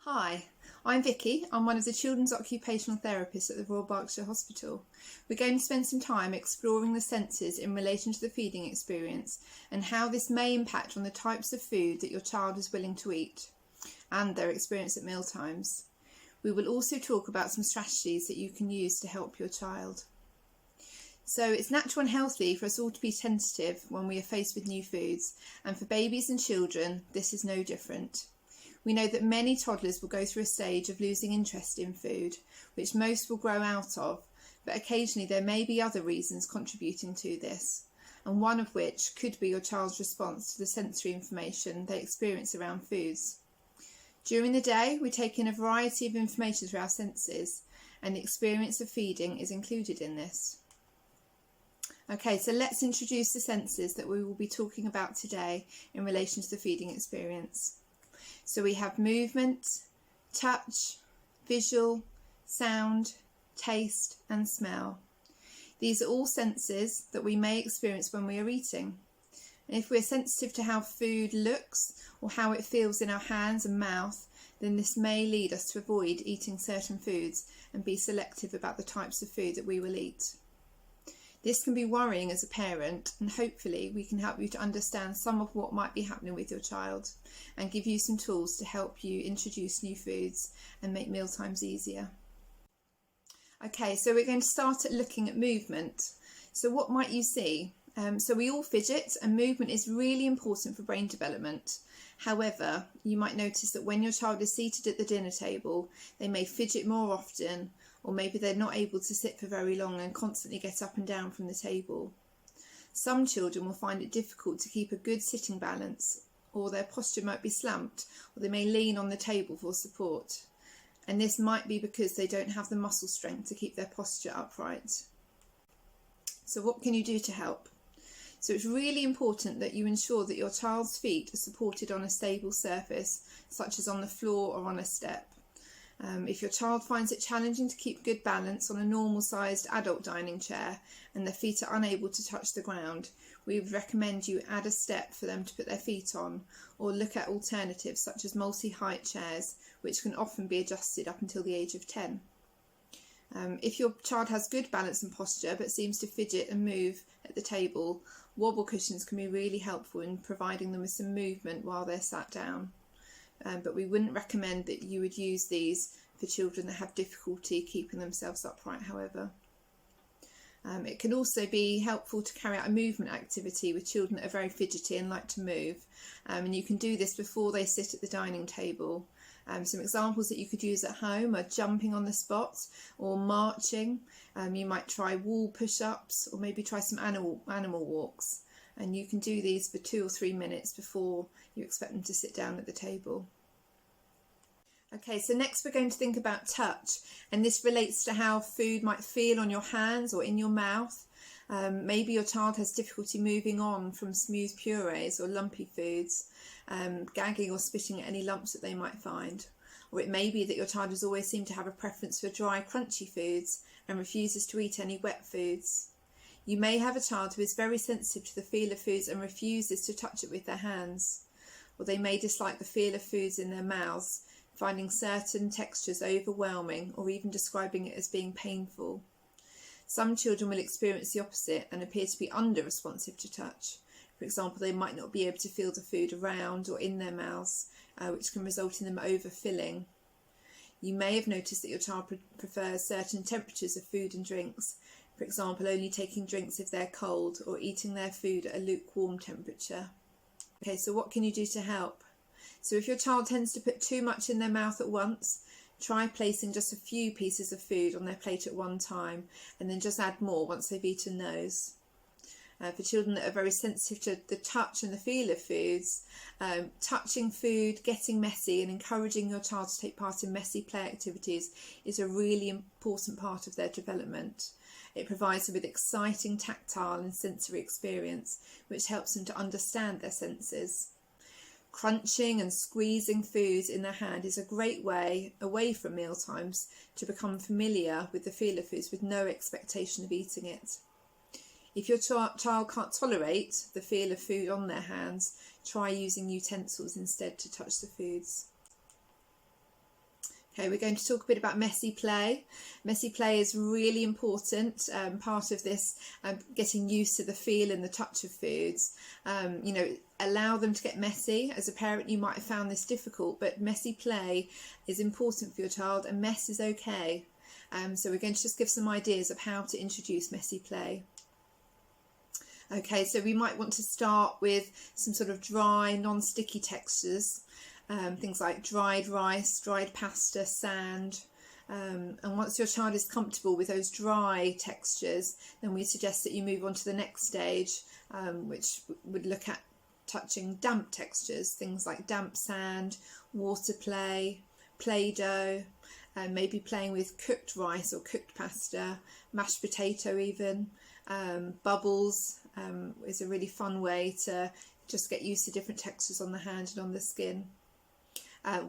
Hi, I'm Vicky. I'm one of the Children's Occupational Therapists at the Royal Berkshire Hospital. We're going to spend some time exploring the senses in relation to the feeding experience and how this may impact on the types of food that your child is willing to eat and their experience at mealtimes. We will also talk about some strategies that you can use to help your child. So it's natural and healthy for us all to be tentative when we are faced with new foods, and for babies and children this is no different. We know that many toddlers will go through a stage of losing interest in food, which most will grow out of, but occasionally there may be other reasons contributing to this, and one of which could be your child's response to the sensory information they experience around foods. During the day, we take in a variety of information through our senses, and the experience of feeding is included in this. Okay, so let's introduce the senses that we will be talking about today in relation to the feeding experience. So we have movement, touch, visual, sound, taste and smell. These are all senses that we may experience when we are eating. And if we're sensitive to how food looks or how it feels in our hands and mouth, then this may lead us to avoid eating certain foods and be selective about the types of food that we will eat. This can be worrying as a parent, and hopefully we can help you to understand some of what might be happening with your child and give you some tools to help you introduce new foods and make mealtimes easier. Okay, so we're going to start at looking at movement. So what might you see? So we all fidget, and movement is really important for brain development. However, you might notice that when your child is seated at the dinner table, they may fidget more often, or maybe they're not able to sit for very long and constantly get up and down from the table. Some children will find it difficult to keep a good sitting balance, or their posture might be slumped, or they may lean on the table for support. And this might be because they don't have the muscle strength to keep their posture upright. So what can you do to help? So it's really important that you ensure that your child's feet are supported on a stable surface, such as on the floor or on a step. If your child finds it challenging to keep good balance on a normal sized adult dining chair and their feet are unable to touch the ground, we would recommend you add a step for them to put their feet on, or look at alternatives such as multi-height chairs, which can often be adjusted up until the age of 10. If your child has good balance and posture but seems to fidget and move at the table, wobble cushions can be really helpful in providing them with some movement while they're sat down. But we wouldn't recommend that you would use these for children that have difficulty keeping themselves upright, however. It can also be helpful to carry out a movement activity with children that are very fidgety and like to move, and you can do this before they sit at the dining table. Some examples that you could use at home are jumping on the spot or marching. You might try wall push-ups, or maybe try some animal walks. And you can do these for 2 or 3 minutes before you expect them to sit down at the table. Okay, so next we're going to think about touch, and this relates to how food might feel on your hands or in your mouth. Maybe your child has difficulty moving on from smooth purees or lumpy foods, gagging or spitting at any lumps that they might find. Or it may be that your child has always seemed to have a preference for dry, crunchy foods and refuses to eat any wet foods. You may have a child who is very sensitive to the feel of foods and refuses to touch it with their hands. Or they may dislike the feel of foods in their mouths, finding certain textures overwhelming or even describing it as being painful. Some children will experience the opposite and appear to be under-responsive to touch. For example, they might not be able to feel the food around or in their mouths, which can result in them overfilling. You may have noticed that your child prefers certain temperatures of food and drinks, for example, only taking drinks if they're cold or eating their food at a lukewarm temperature. Okay, so what can you do to help? So if your child tends to put too much in their mouth at once, try placing just a few pieces of food on their plate at one time, and then just add more once they've eaten those. For children that are very sensitive to the touch and the feel of foods, touching food, getting messy and encouraging your child to take part in messy play activities is a really important part of their development. It provides them with exciting tactile and sensory experience, which helps them to understand their senses. Crunching and squeezing foods in their hand is a great way, away from mealtimes, to become familiar with the feel of foods with no expectation of eating it. If your child can't tolerate the feel of food on their hands, try using utensils instead to touch the foods. Okay, we're going to talk a bit about messy play. Messy play is really important part of this, getting used to the feel and the touch of foods. Allow them to get messy. As a parent, you might have found this difficult, but messy play is important for your child, and mess is okay. So we're going to just give some ideas of how to introduce messy play. Okay, so we might want to start with some sort of dry, non-sticky textures. Things like dried rice, dried pasta, sand. And once your child is comfortable with those dry textures, then we suggest that you move on to the next stage, which would look at touching damp textures, things like damp sand, water play, Play-Doh, maybe playing with cooked rice or cooked pasta, mashed potato even. Bubbles is a really fun way to just get used to different textures on the hand and on the skin.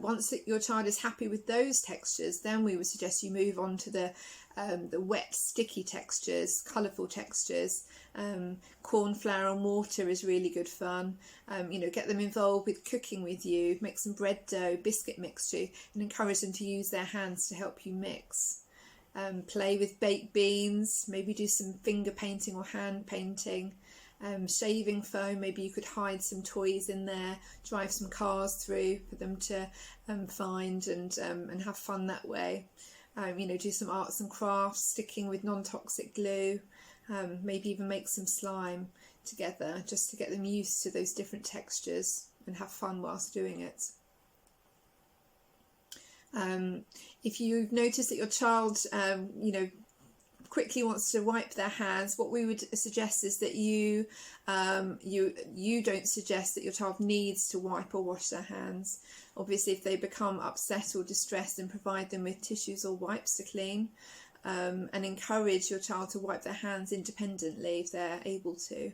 Once your child is happy with those textures, then we would suggest you move on to the wet, sticky textures, colourful textures. Corn flour and water is really good fun. Get them involved with cooking with you, make some bread dough, biscuit mixture, and encourage them to use their hands to help you mix. Play with baked beans, maybe do some finger painting or hand painting. Shaving foam, maybe you could hide some toys in there, drive some cars through for them to find and have fun that way. Do some arts and crafts, sticking with non-toxic glue, maybe even make some slime together just to get them used to those different textures and have fun whilst doing it. If you've noticed that your child quickly wants to wipe their hands, what we would suggest is that you don't suggest that your child needs to wipe or wash their hands. Obviously, if they become upset or distressed, then provide them with tissues or wipes to clean, and encourage your child to wipe their hands independently if they're able to.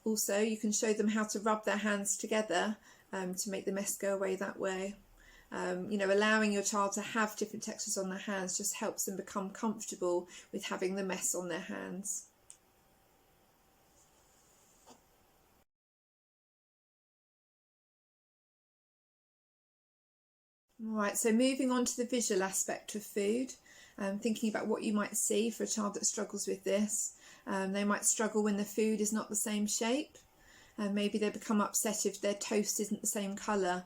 Also, you can show them how to rub their hands together to make the mess go away that way. Allowing your child to have different textures on their hands just helps them become comfortable with having the mess on their hands. Right, so moving on to the visual aspect of food, thinking about what you might see for a child that struggles with this. They might struggle when the food is not the same shape. Maybe they become upset if their toast isn't the same colour.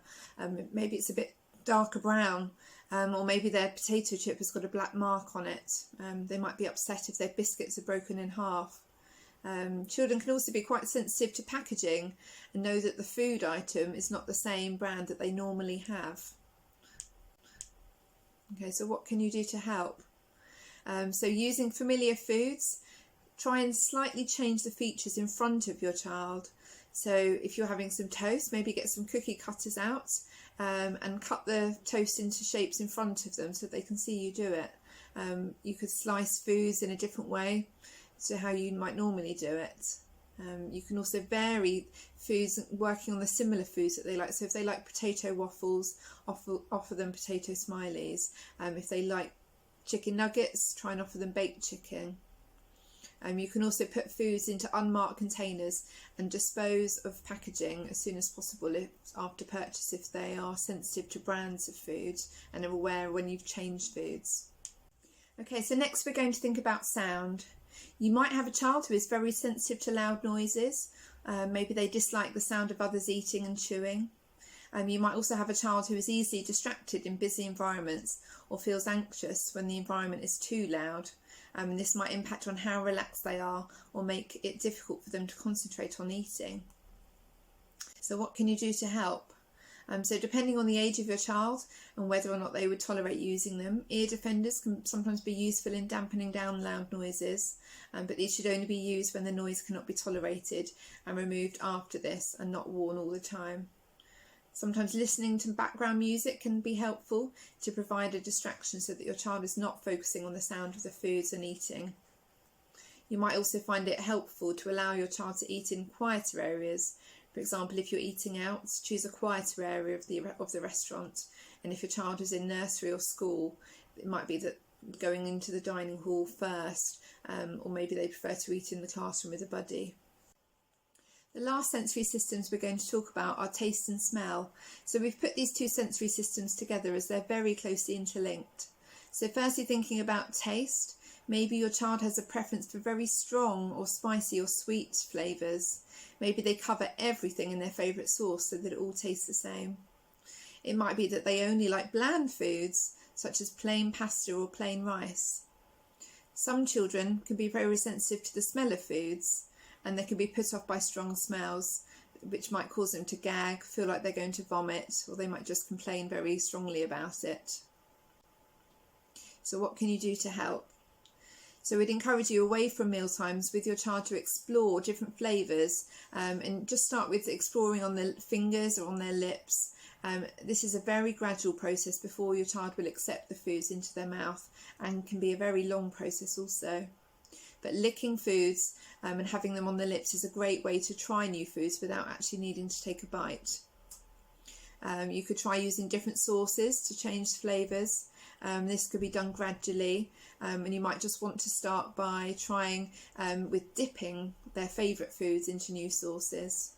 Maybe it's a bit darker brown, or maybe their potato chip has got a black mark on it. They might be upset if their biscuits are broken in half. Children can also be quite sensitive to packaging and know that the food item is not the same brand that they normally have. Okay, so what can you do to help? So using familiar foods, try and slightly change the features in front of your child. So if you're having some toast, maybe get some cookie cutters out and cut the toast into shapes in front of them so they can see you do it. You could slice foods in a different way to how you might normally do it. You can also vary foods, working on the similar foods that they like. So if they like potato waffles, offer them potato smileys. If they like chicken nuggets, try and offer them baked chicken. You can also put foods into unmarked containers and dispose of packaging as soon as possible after purchase if they are sensitive to brands of foods and are aware when you've changed foods. Okay, so next we're going to think about sound. You might have a child who is very sensitive to loud noises. Maybe they dislike the sound of others eating and chewing. You might also have a child who is easily distracted in busy environments or feels anxious when the environment is too loud. And this might impact on how relaxed they are or make it difficult for them to concentrate on eating. So what can you do to help? So depending on the age of your child and whether or not they would tolerate using them, ear defenders can sometimes be useful in dampening down loud noises, but these should only be used when the noise cannot be tolerated and removed after this and not worn all the time. Sometimes listening to background music can be helpful to provide a distraction so that your child is not focusing on the sound of the foods and eating. You might also find it helpful to allow your child to eat in quieter areas. For example, if you're eating out, choose a quieter area of the restaurant. And if your child is in nursery or school, it might be that going into the dining hall first, or maybe they prefer to eat in the classroom with a buddy. The last sensory systems we're going to talk about are taste and smell. So we've put these two sensory systems together as they're very closely interlinked. So firstly, thinking about taste, maybe your child has a preference for very strong or spicy or sweet flavours. Maybe they cover everything in their favourite sauce so that it all tastes the same. It might be that they only like bland foods, such as plain pasta or plain rice. Some children can be very sensitive to the smell of foods, and they can be put off by strong smells, which might cause them to gag, feel like they're going to vomit, or they might just complain very strongly about it. So what can you do to help? So we'd encourage you away from mealtimes with your child to explore different flavours, and just start with exploring on the fingers or on their lips. This is a very gradual process before your child will accept the foods into their mouth, and can be a very long process also. But licking foods and having them on the lips is a great way to try new foods without actually needing to take a bite. You could try using different sauces to change flavours. This could be done gradually, and you might just want to start by trying with dipping their favourite foods into new sauces.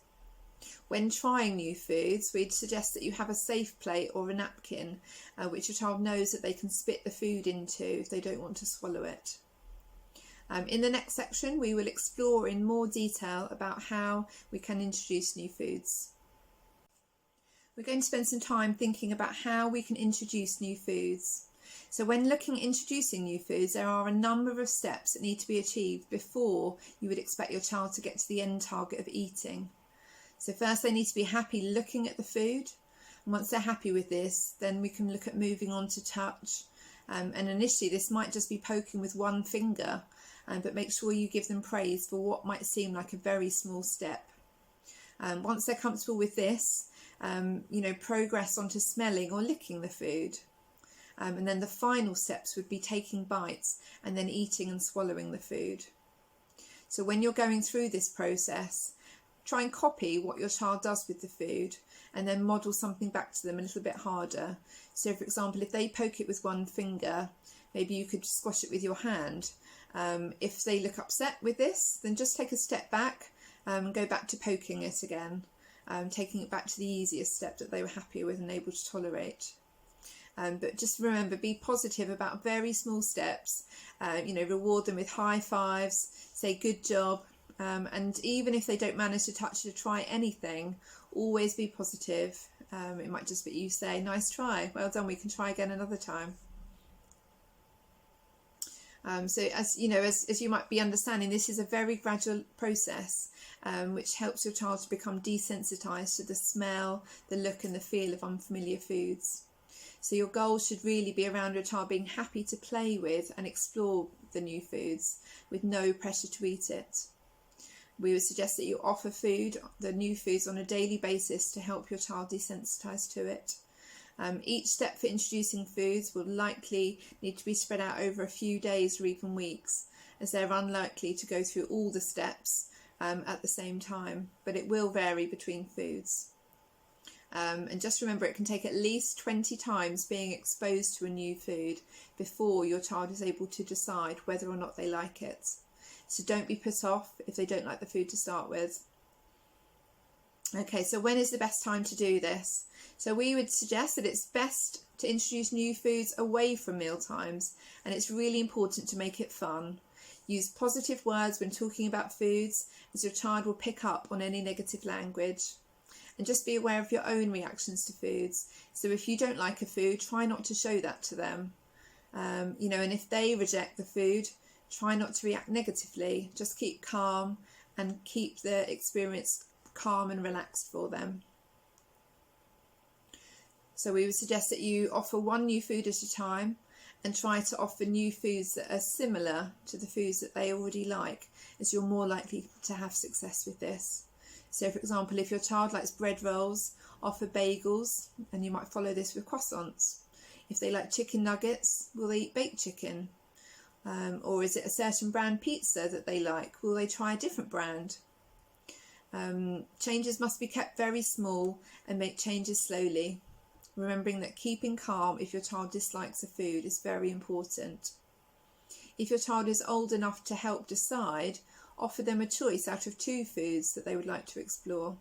When trying new foods, we'd suggest that you have a safe plate or a napkin, which your child knows that they can spit the food into if they don't want to swallow it. In the next section, we will explore in more detail about how we can introduce new foods. We're going to spend some time thinking about how we can introduce new foods. So when looking at introducing new foods, there are a number of steps that need to be achieved before you would expect your child to get to the end target of eating. So first, they need to be happy looking at the food. And once they're happy with this, then we can look at moving on to touch. And initially, this might just be poking with one finger, but make sure you give them praise for what might seem like a very small step. Once they're comfortable with this, progress onto smelling or licking the food. And then the final steps would be taking bites and then eating and swallowing the food. So when you're going through this process, try and copy what your child does with the food and then model something back to them a little bit harder. So for example, if they poke it with one finger, maybe you could squash it with your hand. If they look upset with this, then just take a step back and go back to poking it again, taking it back to the easiest step that they were happy with and able to tolerate. But just remember, be positive about very small steps, reward them with high fives, say good job, and even if they don't manage to touch or try anything, always be positive. It might just be you say, nice try, well done, we can try again another time. So as you might be understanding, this is a very gradual process, which helps your child to become desensitized to the smell, the look and the feel of unfamiliar foods. So your goal should really be around your child being happy to play with and explore the new foods with no pressure to eat it. We would suggest that you offer the new foods on a daily basis to help your child desensitize to it. Each step for introducing foods will likely need to be spread out over a few days or even weeks, as they're unlikely to go through all the steps at the same time, but it will vary between foods. And just remember, it can take at least 20 times being exposed to a new food before your child is able to decide whether or not they like it. So don't be put off if they don't like the food to start with. Okay, so when is the best time to do this? So we would suggest that it's best to introduce new foods away from meal times, and it's really important to make it fun. Use positive words when talking about foods, as your child will pick up on any negative language. And just be aware of your own reactions to foods. So if you don't like a food, try not to show that to them. And if they reject the food, try not to react negatively. Just keep calm and keep the experience calm and relaxed for them. So we would suggest that you offer one new food at a time and try to offer new foods that are similar to the foods that they already like, as you're more likely to have success with this. So for example, if your child likes bread rolls, offer bagels, and you might follow this with croissants. If they like chicken nuggets, will they eat baked chicken? Or is it a certain brand pizza that they like? Will they try a different brand? Changes must be kept very small and make changes slowly, remembering that keeping calm if your child dislikes a food is very important. If your child is old enough to help decide, offer them a choice out of 2 foods that they would like to explore.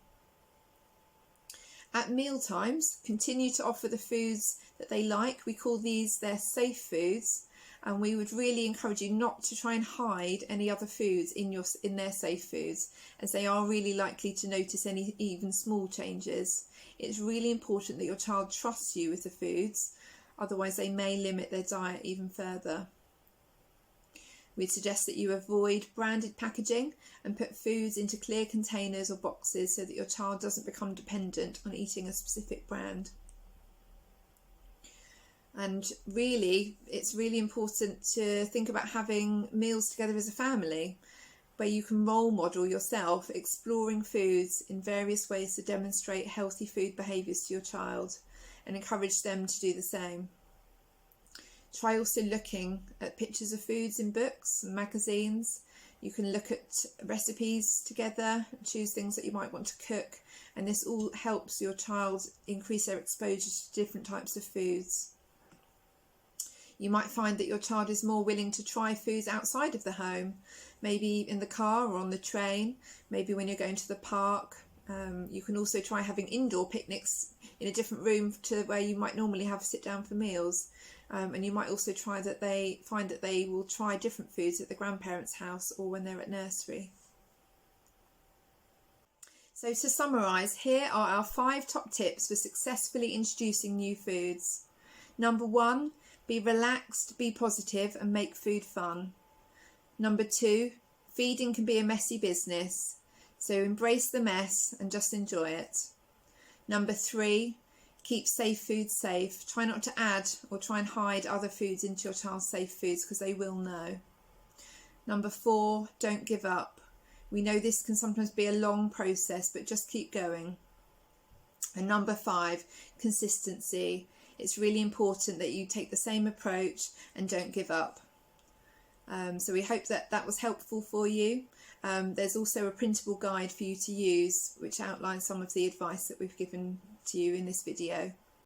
At meal times, continue to offer the foods that they like. We call these their safe foods, and we would really encourage you not to try and hide any other foods in their safe foods, as they are really likely to notice any even small changes. It's really important that your child trusts you with the foods, otherwise they may limit their diet even further. We'd suggest that you avoid branded packaging and put foods into clear containers or boxes so that your child doesn't become dependent on eating a specific brand. And really, it's really important to think about having meals together as a family, where you can role model yourself exploring foods in various ways to demonstrate healthy food behaviours to your child and encourage them to do the same. Try also looking at pictures of foods in books and magazines. You can look at recipes together, choose things that you might want to cook, and this all helps your child increase their exposure to different types of foods. You might find that your child is more willing to try foods outside of the home, maybe in the car or on the train, maybe when you're going to the park. You can also try having indoor picnics in a different room to where you might normally have sit down for meals. And you might also find that they will try different foods at the grandparents' house or when they're at nursery. So to summarise, here are our 5 top tips for successfully introducing new foods. Number 1, be relaxed, be positive and make food fun. Number 2, feeding can be a messy business, so embrace the mess and just enjoy it. Number 3, keep safe foods safe. Try not to add or try and hide other foods into your child's safe foods because they will know. Number 4, don't give up. We know this can sometimes be a long process, but just keep going. And number 5, consistency. It's really important that you take the same approach and don't give up. So we hope that was helpful for you. There's also a printable guide for you to use which outlines some of the advice that we've given to you in this video.